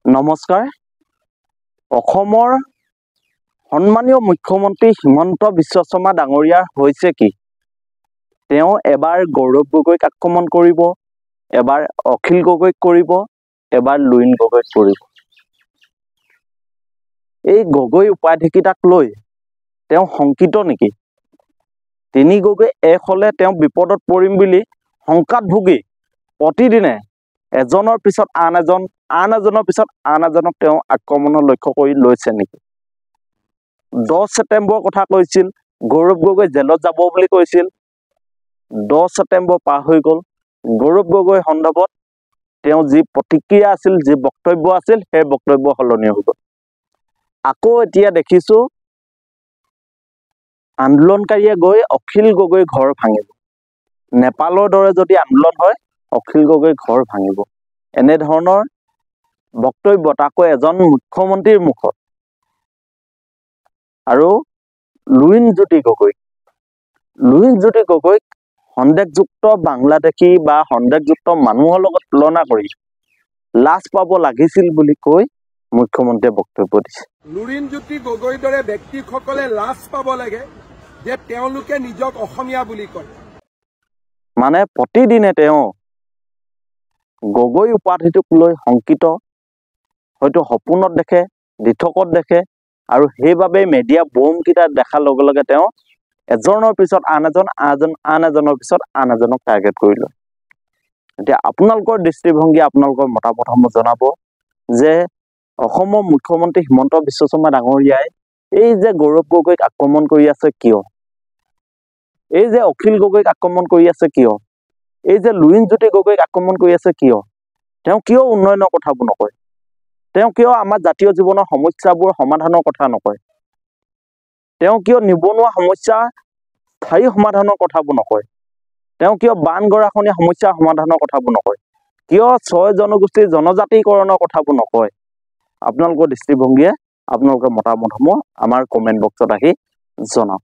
নমস্কাৰ। অসমৰ সন্মানীয় মুখ্যমন্ত্ৰী হিমন্ত বিশ্ব শৰ্মা ডাঙৰীয়াৰ হৈছে কি? তেওঁ এবাৰ গৌৰৱ গগৈক আক্ৰমণ কৰিব, এবাৰ অখিল গগৈক কৰিব, এবাৰ লুইন গগৈক কৰিব। এই গগৈ উপাধিকেইটাক লৈ তেওঁ শংকিত নেকি? তিনি গগৈ এক হলে তেওঁ বিপদত পৰিম বুলি শংকাত ভুগি প্ৰতিদিনে এজনৰ পিছত আন এজনৰ পিছত আন এজনক তেওঁ আক্ৰমণৰ লক্ষ্য কৰি লৈছে নেকি? 10 ছেপ্টেম্বৰৰ কথা কৈছিল, গৌৰৱ গগৈ জেলত যাব বুলি কৈছিল। 10 ছেপ্টেম্বৰ পাৰ হৈ গ'ল। গৌৰৱ গগৈ সন্দৰ্ভত তেওঁ যি প্ৰতিক্ৰিয়া আছিল, যি বক্তব্য আছিল, সেই বক্তব্য সলনি হৈ গ'ল। আকৌ এতিয়া দেখিছো আন্দোলনকাৰীয়ে গৈ অখিল গগৈ ঘৰ ভাঙিব। নেপালৰ দৰে যদি আন্দোলন হয়, অখিল গগৈ ঘৰ ভাঙিব। এনেধৰণৰ বক্তব্য তাকো এজন মুখ্যমন্ত্ৰীৰ মুখত। আৰু লুইন জ্যোতি গগৈক সন্দেহযুক্ত বাংলাদেশী বা সন্দেহযুক্ত মানুহৰ লগত তুলনা কৰি লাজ পাব লাগিছিল বুলি কৈ মুখ্যমন্ত্ৰীয়ে বক্তব্য দিছে। লুইন জ্যোতি গগৈৰ দৰে ব্যক্তিসকলে লাজ পাব লাগে যে তেওঁলোকে নিজক অসমীয়া বুলি কয়। মানে প্ৰতিদিনে তেওঁ গগৈ উপাধিটোক লৈ শংকিত, হয়তো সপোনত দেখে, দিঠকত দেখে, আৰু সেইবাবে মিডিয়া বোমকেইটা দেখাৰ লগে লগে তেওঁ এজনৰ পিছত আন এজনৰ পিছত আন এজনক টাৰ্গেট কৰি লয়। এতিয়া আপোনালোকৰ দৃষ্টিভংগী, আপোনালোকৰ মতামতসমূহ জনাব যে অসমৰ মুখ্যমন্ত্ৰী হিমন্ত বিশ্ব শৰ্মা ডাঙৰীয়াই এই যে গৌৰৱ গগৈক আক্ৰমণ কৰি আছে কিয়? এই যে অখিল গগৈক আক্ৰমণ কৰি আছে কিয়? এই যে লুইন জ্যোতি গগৈক আক্ৰমণ কৰি আছে কিয়? তেওঁ কিয় উন্নয়নৰ কথাবোৰ নকয়? তেওঁ কিয় আমাৰ জাতীয় জীৱনৰ সমস্যাবোৰ সমাধানৰ কথা নকয়? তেওঁ কিয় নিবনুৱা সমস্যা স্থায়ী সমাধানৰ কথাবোৰ নকয়? তেওঁ কিয় বান গৰাখহনীয়া সমস্যা সমাধানৰ কথাবোৰ নকয়? কিয় 6 জনগোষ্ঠীৰ জনজাতিকৰণৰ কথাবোৰ নকয়? আপোনালোকৰ দৃষ্টিভংগীয়ে আপোনালোকৰ মতামতসমূহ আমাৰ কমেণ্ট বক্সত আহি জনাওক।